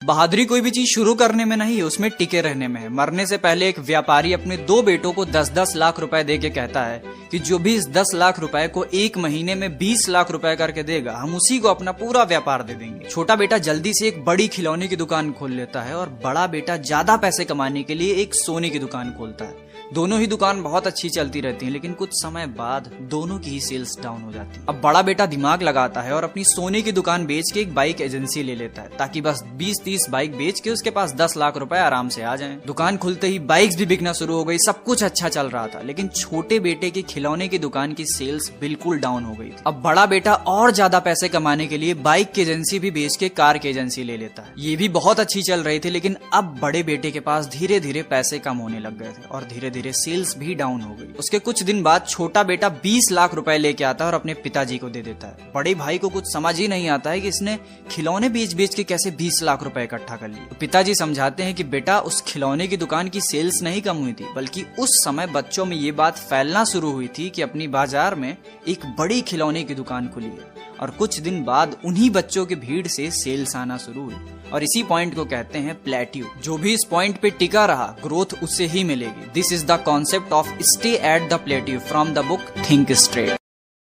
बहादुरी कोई भी चीज शुरू करने में नहीं, उसमें टिके रहने में है। मरने से पहले एक व्यापारी अपने 2 बेटों को 10-10 लाख रुपए दे के कहता है कि जो भी इस 10 लाख रुपए को 1 महीने में 20 लाख रुपए करके देगा, हम उसी को अपना पूरा व्यापार दे देंगे। छोटा बेटा जल्दी से एक बड़ी खिलौने की दुकान खोल लेता है और बड़ा बेटा ज्यादा पैसे कमाने के लिए एक सोने की दुकान खोलता है। दोनों ही दुकान बहुत अच्छी चलती रहती हैं, लेकिन कुछ समय बाद दोनों की ही सेल्स डाउन हो जाती है। अब बड़ा बेटा दिमाग लगाता है और अपनी सोने की दुकान बेच के एक बाइक एजेंसी ले लेता है, ताकि बस 20-30 बाइक बेच के उसके पास 10 लाख रुपए आराम से आ जाएं। दुकान खुलते ही बाइक्स भी बिकना शुरू हो गई, सब कुछ अच्छा चल रहा था, लेकिन छोटे बेटे की खिलौने की दुकान की सेल्स बिल्कुल डाउन हो गई थी। अब बड़ा बेटा और ज्यादा पैसे कमाने के लिए बाइक की एजेंसी भी बेच के कार की एजेंसी ले लेता है। ये भी बहुत अच्छी चल रही थी, लेकिन अब बड़े बेटे के पास धीरे धीरे पैसे कम होने लग गए थे और धीरे धीरे सेल्स भी डाउन हो गई। उसके कुछ दिन बाद छोटा बेटा 20 लाख रुपए लेके आता है और अपने पिताजी को दे देता है। बड़े भाई को कुछ समझ ही नहीं आता है कि इसने खिलौने बेच बेच के कैसे 20 लाख रुपए इकट्ठा कर लिए। तो पिताजी समझाते हैं कि बेटा, उस खिलौने की दुकान की सेल्स नहीं कम हुई थी, बल्कि उस समय बच्चों में ये बात फैलना शुरू हुई थी कि अपनी बाजार में एक बड़ी खिलौने की दुकान खुली है, और कुछ दिन बाद उन्हीं बच्चों की भीड़ से सेल्स आना शुरू हुई। और इसी पॉइंट को कहते हैं प्लेट्यू। जो भी इस पॉइंट पे टिका रहा, ग्रोथ उससे ही मिलेगी। This is the concept of stay at the plateau from the book think straight.